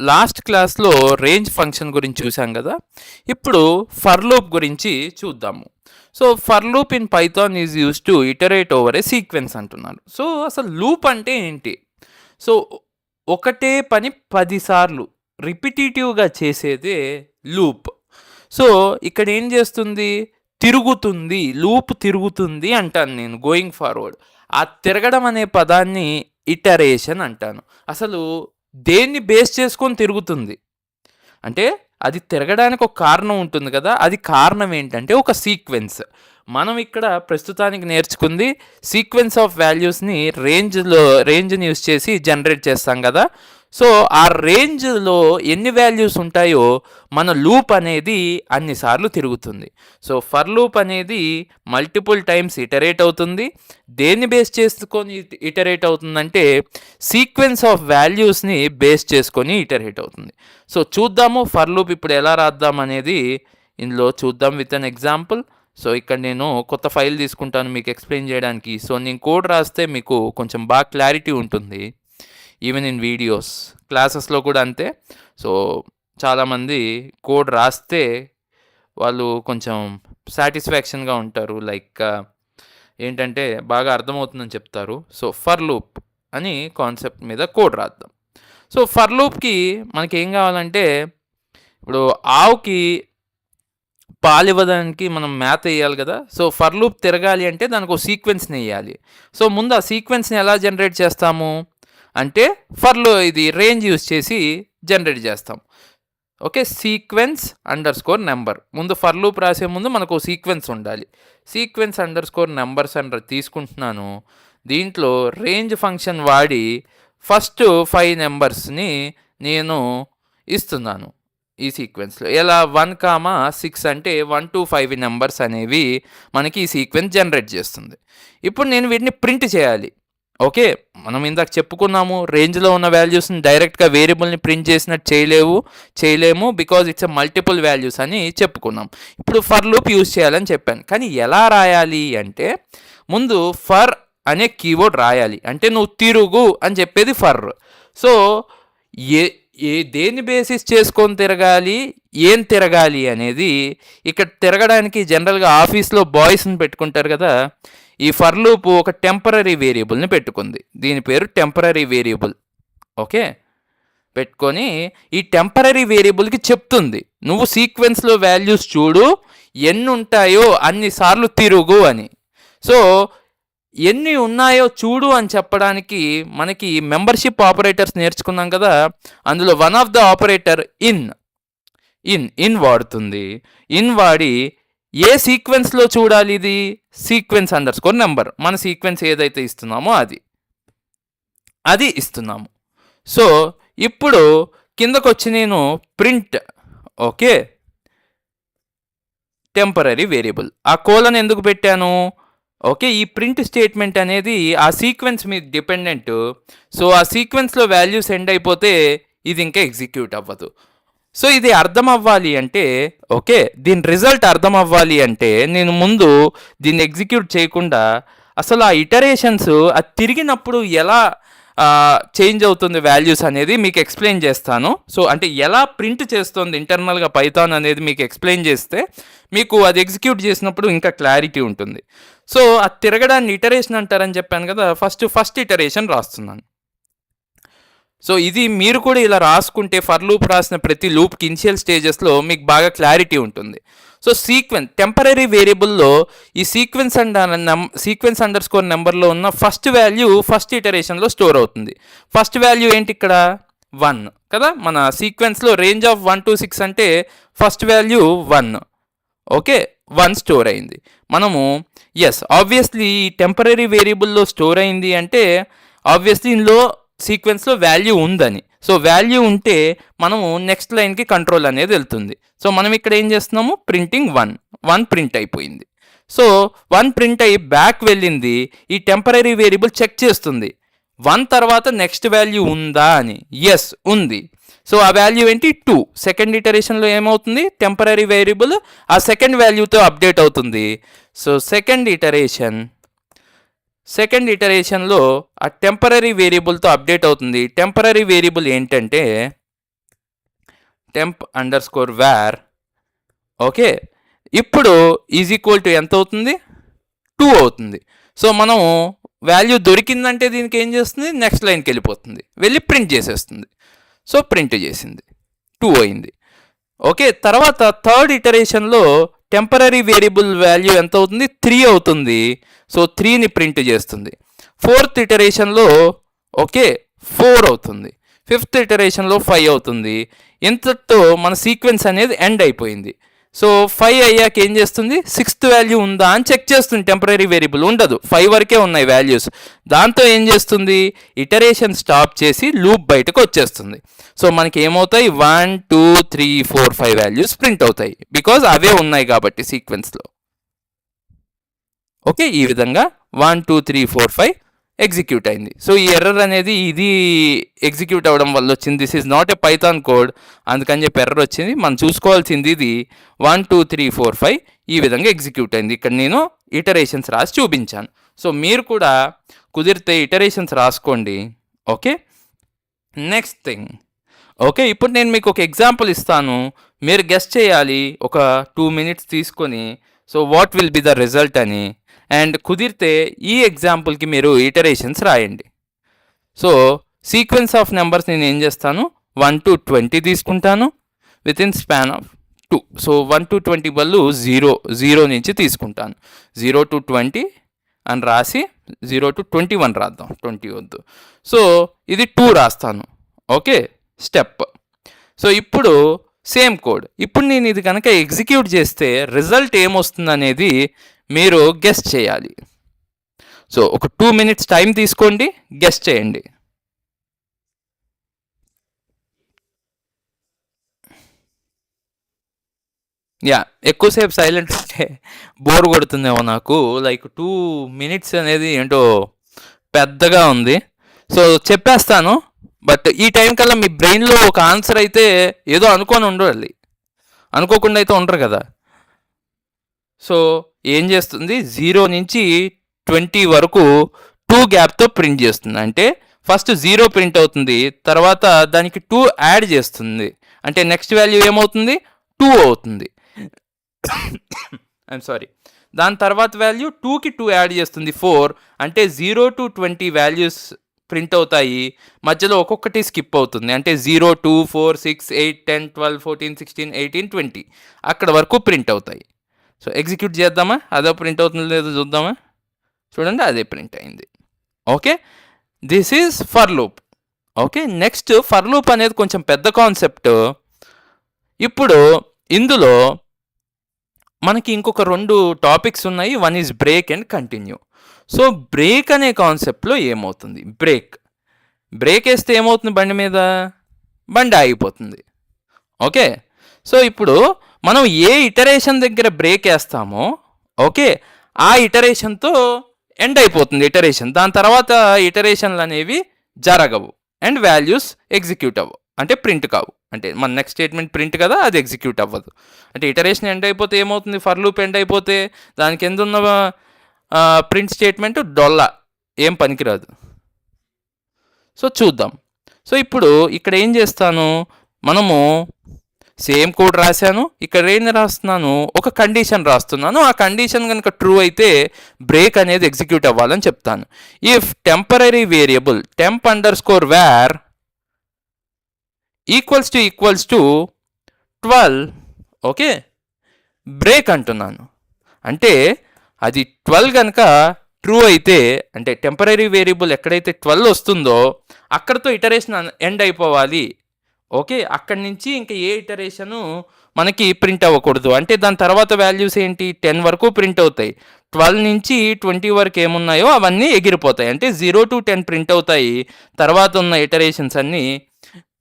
Last క్లాస్లో range function గురించి చూసాం కదా. ఇప్పుడు ఫర్ లూప్ గురించి చూద్దాము. So for loop in Python is use to iterate over a sequence అంటున్నారు. సో అసలు లూప్ అంటే ఏంటి? సో ఒకటే పని 10 సార్లు రిపిటేటివ్గా చేసేదే లూప్. సో ఇక్కడ ఏం చేస్తుంది? తిరుగుతుంది, లూప్ తిరుగుతుంది అంటాను నేను గోయింగ్ ఫార్వర్డ్. ఆ తిరగడం అనే పదాన్ని ఇటరేషన్ అంటాను. అసలు దేన్ని బేస్ చేసుకొని తిరుగుతుంది అంటే అది తిరగడానికి ఒక కారణం ఉంటుంది కదా. అది కారణం ఏంటంటే ఒక సీక్వెన్స్. మనం ఇక్కడ ప్రస్తుతానికి నేర్చుకుంది సీక్వెన్స్ ఆఫ్ వాల్యూస్ని రేంజ్ని యూస్ చేసి జనరేట్ చేస్తాం కదా. సో ఆ రేంజ్లో ఎన్ని వాల్యూస్ ఉంటాయో మన లూప్ అనేది అన్నిసార్లు తిరుగుతుంది. సో ఫర్ లూప్ అనేది మల్టిపుల్ టైమ్స్ ఇటరేట్ అవుతుంది. దేన్ని బేస్ చేసుకొని ఇటరేట్ అవుతుందంటే సీక్వెన్స్ ఆఫ్ వాల్యూస్ని బేస్ చేసుకొని ఇటరేట్ అవుతుంది. సో చూద్దాము ఫర్ లూప్ ఇప్పుడు ఎలా రాద్దాం అనేది ఇందులో చూద్దాం విత్ అన్ ఎగ్జాంపుల్. సో ఇక్కడ నేను కొత్త ఫైల్ తీసుకుంటాను మీకు ఎక్స్ప్లెయిన్ చేయడానికి. సో నేను కోడ్ రాస్తే మీకు కొంచెం బాగా క్లారిటీ ఉంటుంది. ఈవెన్ ఇన్ వీడియోస్, క్లాసెస్లో కూడా అంతే. సో చాలామంది కోడ్ రాస్తే వాళ్ళు కొంచెం సాటిస్ఫాక్షన్గా ఉంటారు. లైక్ ఏంటంటే బాగా అర్థమవుతుందని చెప్తారు. సో ఫర్ లూప్ అని కాన్సెప్ట్ మీద కోడ్ రాద్దాం. సో ఫర్ లూప్కి మనకి ఏం కావాలంటే ఇప్పుడు ఆవుకి పాలు ఇవ్వడానికి మనం మ్యాథ్ వేయాలి కదా. సో ఫర్ లూప్ తిరగాలి అంటే దానికి ఒక సీక్వెన్స్ని వేయాలి. సో ముందు ఆ సీక్వెన్స్ని ఎలా జనరేట్ చేస్తాము అంటే ఫర్లో ఇది రేంజ్ యూస్ చేసి జనరేట్ చేస్తాం. Okay, sequence under score number. ముందు ఫర్ లూప్ రాసే ముందు మనకు సీక్వెన్స్ ఉండాలి. సీక్వెన్స్ అండర్ స్కోర్ నెంబర్స్ అని తీసుకుంటున్నాను. దీంట్లో రేంజ్ ఫంక్షన్ వాడి ఫస్ట్ 5 నెంబర్స్ని నేను ఇస్తున్నాను ఈ సీక్వెన్స్లో. ఎలా 1,6 అంటే 1 to 5 నెంబర్స్ అనేవి మనకి ఈ సీక్వెన్స్ జనరేట్ చేస్తుంది. ఇప్పుడు నేను వీటిని ప్రింట్ చేయాలి. ఓకే, మనం ఇందాక చెప్పుకున్నాము రేంజ్లో ఉన్న వాల్యూస్ని డైరెక్ట్గా వేరియబుల్ని ప్రింట్ చేసినట్టు చేయలేము బికాజ్ ఇట్స్ మల్టిపుల్ వాల్యూస్ అని చెప్పుకున్నాం. ఇప్పుడు ఫర్ లూప్ యూజ్ చేయాలని చెప్పాను. కానీ ఎలా రాయాలి అంటే ముందు ఫర్ అనే కీవర్డ్ రాయాలి. అంటే నువ్వు తిరుగు అని చెప్పేది ఫర్. సో దేని బేసిస్ చేసుకొని తిరగాలి, ఏం తిరగాలి అనేది ఇక్కడ తిరగడానికి జనరల్గా ఆఫీస్లో బాయ్స్ని పెట్టుకుంటారు కదా. ఈ ఫర్ లూప్ ఒక టెంపరరీ వేరియబుల్ని పెట్టుకుంది. దీని పేరు టెంపరరీ వేరియబుల్. ఓకే, పెట్టుకొని ఈ టెంపరరీ వేరియబుల్కి చెప్తుంది నువ్వు సీక్వెన్స్లో వాల్యూస్ చూడు, ఎన్ని ఉంటాయో అన్నిసార్లు తిరుగు అని. సో ఎన్ని ఉన్నాయో చూడు అని చెప్పడానికి మనకి మెంబర్షిప్ ఆపరేటర్స్ నేర్చుకున్నాం కదా. అందులో one of the operator in వాడుతుంది. ఇన్ వాడి ఏ సీక్వెన్స్లో చూడాలి? ఇది సీక్వెన్స్ అండర్ స్కోర్ నెంబర్. మన సీక్వెన్స్ ఏదైతే ఇస్తున్నామో అది ఇస్తున్నాము. సో ఇప్పుడు కిందకు వచ్చి నేను ప్రింట్ ఓకే టెంపరరీ వేరియబుల్. ఆ కోలన్ ఎందుకు పెట్టాను? ఓకే, ఈ ప్రింట్ స్టేట్మెంట్ అనేది ఆ సీక్వెన్స్ మీద డిపెండెంట్. సో ఆ సీక్వెన్స్లో వాల్యూస్ ఎండ్ అయిపోతే ఇది ఇంకా ఎగ్జిక్యూట్ అవ్వదు. సో ఇది అర్థం అవ్వాలి అంటే ఓకే, దీని రిజల్ట్ అర్థం అవ్వాలి అంటే నేను ముందు దీన్ని ఎగ్జిక్యూట్ చేయకుండా అసలు ఆ ఇటరేషన్స్ అది తిరిగినప్పుడు ఎలా చేంజ్ అవుతుంది వాల్యూస్ అనేది మీకు ఎక్స్ప్లెయిన్ చేస్తాను. సో అంటే ఎలా ప్రింట్ చేస్తుంది ఇంటర్నల్గా పైథాన్ అనేది మీకు ఎక్స్ప్లెయిన్ చేస్తే మీకు అది ఎగ్జిక్యూట్ చేసినప్పుడు ఇంకా క్లారిటీ ఉంటుంది. సో ఆ తిరగడాన్ని ఇటరేషన్ అంటారని చెప్పాను కదా. ఫస్ట్ ఇటరేషన్ రాస్తున్నాను. సో ఇది మీరు కూడా ఇలా రాసుకుంటే ఫర్ లూప్ రాసిన ప్రతి లూప్కి ఇనిషియల్ స్టేజెస్లో మీకు బాగా క్లారిటీ ఉంటుంది. సో టెంపరరీ వేరియబుల్లో ఈ సీక్వెన్స్ అండర్ స్కోర్ నెంబర్లో ఉన్న ఫస్ట్ వాల్యూ ఫస్ట్ ఇటరేషన్లో స్టోర్ అవుతుంది. ఫస్ట్ వాల్యూ ఏంటి ఇక్కడ? 1 కదా. మన సీక్వెన్స్లో రేంజ్ ఆఫ్ 1 to 6 అంటే ఫస్ట్ వాల్యూ 1. ఓకే, 1 స్టోర్ అయింది. మనము ఆబ్వియస్లీ ఈ టెంపరరీ వేరియబుల్లో స్టోర్ అయింది అంటే ఆబ్వియస్లీ ఇందులో సీక్వెన్స్లో వాల్యూ ఉందని. సో వాల్యూ ఉంటే మనము నెక్స్ట్ లైన్కి కంట్రోల్ అనేది వెళ్తుంది. సో మనం ఇక్కడ ఏం చేస్తున్నాము? ప్రింటింగ్ 1 ప్రింట్ అయిపోయింది. సో 1 ప్రింట్ అయ్యి బ్యాక్ వెళ్ళింది. ఈ టెంపరరీ వేరియబుల్ చెక్ చేస్తుంది 1 తర్వాత నెక్స్ట్ వాల్యూ ఉందా అని. ఉంది. సో ఆ వాల్యూ ఏంటి? 2. సెకండ్ ఇటరేషన్లో ఏమవుతుంది? టెంపరరీ వేరియబుల్ ఆ సెకండ్ వాల్యూతో అప్డేట్ అవుతుంది. సో సెకండ్ ఇటరేషన్లో ఆ టెంపరరీ వేరియబుల్తో అప్డేట్ అవుతుంది. టెంపరరీ వేరియబుల్ ఏంటంటే టెంప్ అండర్ స్కోర్ వ్యార్. ఓకే, ఇప్పుడు ఈజ్ ఈక్వల్ టు ఎంత అవుతుంది? 2 అవుతుంది. సో మనం వాల్యూ దొరికిందంటే దీనికి ఏం చేస్తుంది? నెక్స్ట్ లైన్కి వెళ్ళిపోతుంది, వెళ్ళి ప్రింట్ చేసేస్తుంది. సో ప్రింట్ చేసింది, 2 అయింది. ఓకే, తర్వాత థర్డ్ ఇటరేషన్లో టెంపరరీ వేరియబుల్ వాల్యూ ఎంత అవుతుంది? 3 అవుతుంది. సో 3ని ప్రింట్ చేస్తుంది. ఫోర్త్ ఇటరేషన్లో ఓకే 4 అవుతుంది. ఫిఫ్త్ ఇటరేషన్లో 5 అవుతుంది. ఇంతతో మన సీక్వెన్స్ అనేది ఎండ్ అయిపోయింది. సో 5 అయ్యాక ఏం చేస్తుంది? సిక్స్త్ వాల్యూ ఉందా అని చెక్ చేస్తుంది. టెంపరరీ వేరియబుల్ ఉండదు, 5 వరకే ఉన్నాయి వాల్యూస్. దాంతో ఏం చేస్తుంది? ఇటరేషన్ స్టాప్ చేసి లూప్ బయటకు వచ్చేస్తుంది. సో మనకి ఏమవుతాయి? 1 2 3 4 5 వాల్యూస్ ప్రింట్ అవుతాయి, బికాజ్ అవే ఉన్నాయి కాబట్టి సీక్వెన్స్లో. ఓకే, ఈ విధంగా 1 2 3 4 5 ఎగ్జిక్యూట్ అయింది. సో ఈ ఎర్రర్ అనేది ఇది ఎగ్జిక్యూట్ అవ్వడం వల్ల వచ్చింది. This is not a Python code, అందుకని చెప్పి ఎర్రర్ వచ్చింది. మనం చూసుకోవాల్సింది ఇది 1 2 3 4 5 ఈ విధంగా ఎగ్జిక్యూట్ అయింది. ఇక్కడ నేను ఇటరేషన్స్ రాసి చూపించాను. సో మీరు కూడా కుదిరితే ఇటరేషన్స్ రాసుకోండి. Okay, next thing. ఓకే, ఇప్పుడు నేను మీకు ఒక ఎగ్జాంపుల్ ఇస్తాను, మీరు గెస్ చేయాలి ఒక 2 minutes తీసుకొని. So what will be the result అని. అండ్ కుదిరితే ఈ ఎగ్జాంపుల్కి మీరు ఇటరేషన్స్ రాయండి. సో సీక్వెన్స్ ఆఫ్ నెంబర్స్ నేను ఏం చేస్తాను? 1 to 20 తీసుకుంటాను with in span of 2. So 1 to 20 బదులు 0 నుంచి తీసుకుంటాను. 0 to 20 అని రాసి 0 to 21 రాద్దాం, 20 వద్దు. సో ఇది 2 రాస్తాను. Okay, step. సో ఇప్పుడు సేమ్ కోడ్. ఇప్పుడు నేను ఇది కనుక ఎగ్జిక్యూట్ చేస్తే రిజల్ట్ ఏమొస్తుంది అనేది మీరు గెస్ చేయాలి. సో ఒక 2 minutes టైం తీసుకోండి, గెస్ చేయండి. యా, ఎక్కువసేపు సైలెంట్ ఉంటే బోర్ కొడుతుందేమో నాకు. లైక్ 2 minutes అనేది ఏంటో పెద్దగా ఉంది. సో చెప్పేస్తాను, బట్ ఈ టైం కల్లా మీ బ్రెయిన్లో ఒక ఆన్సర్ అయితే ఏదో అనుకొని ఉండాలి, అనుకోకుండా అయితే ఉండరు కదా. సో ఏం చేస్తుంది? 0 నుంచి 20 వరకు 2 గ్యాప్తో ప్రింట్ చేస్తుంది. అంటే ఫస్ట్ 0 ప్రింట్ అవుతుంది, తర్వాత దానికి 2 యాడ్ చేస్తుంది. అంటే నెక్స్ట్ వాల్యూ ఏమవుతుంది? 2 అవుతుంది. I'm sorry. దాని తర్వాత వాల్యూ 2కి 2 యాడ్ చేస్తుంది, 4. అంటే 0 to 20 వాల్యూస్ ప్రింట్ అవుతాయి, మధ్యలో ఒక్కొక్కటి స్కిప్ అవుతుంది. అంటే 0 2 4 6 8 10 12 14 16 18 20 అక్కడ వరకు ప్రింట్ అవుతాయి. సో ఎగ్జిక్యూట్ చేద్దామా? అదే ప్రింట్ అవుతుందో లేదో చూద్దామా? చూడండి, అదే ప్రింట్ అయింది. Okay, this is for loop. Okay, next for loop అనేది కొంచెం పెద్ద కాన్సెప్ట్. ఇప్పుడు ఇందులో మనకి ఇంకొక 2 టాపిక్స్ ఉన్నాయి. One is break and continue. So break అనే కాన్సెప్ట్లో ఏమవుతుంది? బ్రేక్ వేస్తే ఏమవుతుంది? బండి మీద బండి ఆగిపోతుంది. ఓకే, సో ఇప్పుడు మనం ఏ ఇటరేషన్ దగ్గర బ్రేక్ వేస్తామో ఓకే ఆ ఇటరేషన్తో ఎండ్ అయిపోతుంది ఇటరేషన్. దాని తర్వాత ఇటరేషన్లు అనేవి జరగవు అండ్ వాల్యూస్ ఎగ్జిక్యూట్ అవ్వవు, అంటే ప్రింట్ కావు. అంటే మన నెక్స్ట్ స్టేట్మెంట్ ప్రింట్ కదా, అది ఎగ్జిక్యూట్ అవ్వదు. అంటే ఇటరేషన్ ఎండ్ అయిపోతే ఏమవుతుంది? ఫర్ లూప్ ఎండ్ అయిపోతే దానికి ఎంత ఉన్న ప్రింట్ స్టేట్మెంట్ డొల్లా, ఏం పనికిరాదు. సో చూద్దాం. సో ఇప్పుడు ఇక్కడ ఏం చేస్తాను? మనము సేమ్ కోడ్ రాశాను, ఇక్కడ ఏం రాస్తున్నాను? ఒక కండిషన్ రాస్తున్నాను. ఆ కండిషన్ కనుక ట్రూ అయితే బ్రేక్ అనేది ఎగ్జిక్యూట్ అవ్వాలని చెప్తాను. If temporary variable temp under score వ్యార్ equals to 12 okay break అంటున్నాను. అంటే అది 12 కనుక ట్రూ అయితే, అంటే టెంపరరీ వేరియబుల్ ఎక్కడైతే 12 వస్తుందో అక్కడితో ఇటరేషన్ ఎండ్ అయిపోవాలి. ఓకే, అక్కడి నుంచి ఇంకా ఏ ఇటరేషను మనకి ప్రింట్ అవ్వకూడదు. అంటే దాని తర్వాత వాల్యూస్ ఏంటి? 10 వరకు ప్రింట్ అవుతాయి. 12 నుంచి 20 వరకు ఏమున్నాయో అవన్నీ ఎగిరిపోతాయి. అంటే 0 to 10 ప్రింట్ అవుతాయి, తర్వాత ఉన్న ఇటరేషన్స్ అన్నీ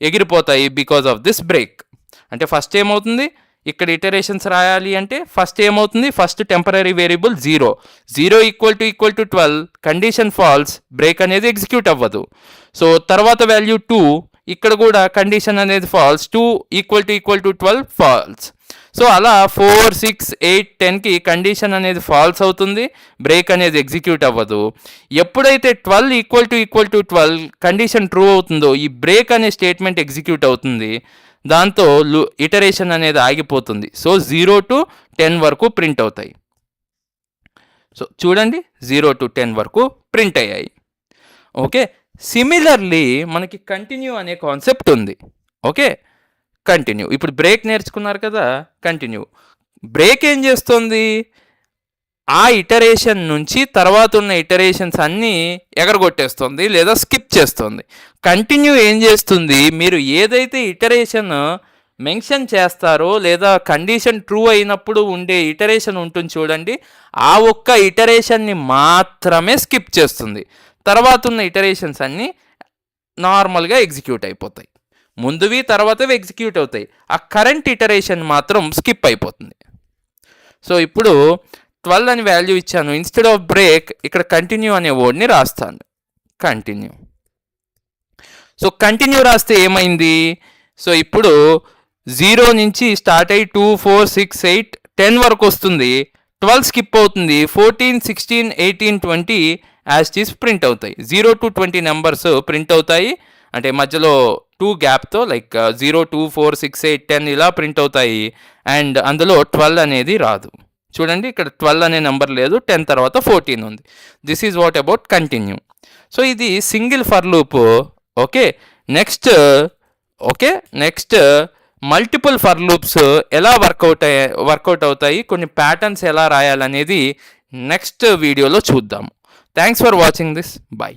ఎగిరిపోతాయి బికాజ్ ఆఫ్ దిస్ బ్రేక్. అంటే ఫస్ట్ ఏమవుతుంది? ఇక్కడ ఇటరేషన్స్ రాయాలి అంటే ఫస్ట్ ఏమవుతుంది? First temporary variable 0 equal to 12 condition false, break అనేది ఎగ్జిక్యూట్ అవ్వదు. సో తర్వాత వాల్యూ 2 ఇక్కడ కూడా కండిషన్ అనేది ఫాల్స్, 2 = 12 ఫాల్స్. సో అలా 4, 6, 8, 10కి కండిషన్ అనేది ఫాల్స్ అవుతుంది, బ్రేక్ అనేది ఎగ్జిక్యూట్ అవ్వదు. ఎప్పుడైతే 12 = 12 కండిషన్ ట్రూ అవుతుందో ఈ బ్రేక్ అనే స్టేట్మెంట్ ఎగ్జిక్యూట్ అవుతుంది. దాంతో ఇటరేషన్ అనేది ఆగిపోతుంది. సో 0 to 10 వరకు ప్రింట్ అవుతాయి. సో చూడండి 0 to 10 వరకు ప్రింట్ అయ్యాయి. ఓకే, సిమిలర్లీ మనకి కంటిన్యూ అనే కాన్సెప్ట్ ఉంది. Okay, continue. ఇప్పుడు బ్రేక్ నేర్చుకున్నారు కదా, కంటిన్యూ. బ్రేక్ ఏం చేస్తుంది, ఆ ఇటరేషన్ నుంచి తర్వాత ఉన్న ఇటరేషన్స్ అన్నీ ఎగరగొట్టేస్తుంది లేదా స్కిప్ చేస్తుంది. కంటిన్యూ ఏం చేస్తుంది, మీరు ఏదైతే ఇటరేషన్ మెన్షన్ చేస్తారో లేదా కండిషన్ ట్రూ అయినప్పుడు ఉండే ఇటరేషన్ ఉంటుంది చూడండి, ఆ ఒక్క ఇటరేషన్ని మాత్రమే స్కిప్ చేస్తుంది. తర్వాత ఉన్న ఇటరేషన్స్ అన్నీ నార్మల్గా ఎగ్జిక్యూట్ అయిపోతాయి. ముందువి తర్వాతవి ఎగ్జిక్యూట్ అవుతాయి, ఆ కరెంట్ ఇటరేషన్ మాత్రం స్కిప్ అయిపోతుంది. సో ఇప్పుడు 12 అని వాల్యూ ఇచ్చాను, ఇన్స్టెడ్ ఆఫ్ బ్రేక్ ఇక్కడ కంటిన్యూ అనే వర్డ్ని రాస్తాను. కంటిన్యూ. సో కంటిన్యూ రాస్తే ఏమైంది, సో ఇప్పుడు 0 నుంచి స్టార్ట్ అయ్యి 2, 4, 6, 8, 10 వరకు వస్తుంది. 12 స్కిప్ అవుతుంది. 14, 16, 18, 20 యాజ్ ఇట్ ఈస్ ప్రింట్ అవుతాయి. 0 to 20 నెంబర్స్ ప్రింట్ అవుతాయి, అంటే మధ్యలో 2 గ్యాప్తో, లైక్ 0, 2, 4, 6, 8, 10 ఇలా ప్రింట్ అవుతాయి. అండ్ అందులో 12 అనేది రాదు. చూడండి ఇక్కడ 12 అనే నెంబర్ లేదు, 10 తర్వాత 14 ఉంది. This is what about continue. So ఇది single for loop. Okay, next multiple for loops ఎలా వర్కౌట్ అవుతాయి, కొన్ని ప్యాటర్న్స్ ఎలా రాయాలనేది నెక్స్ట్ వీడియోలో చూద్దాము. Thanks for watching this. Bye.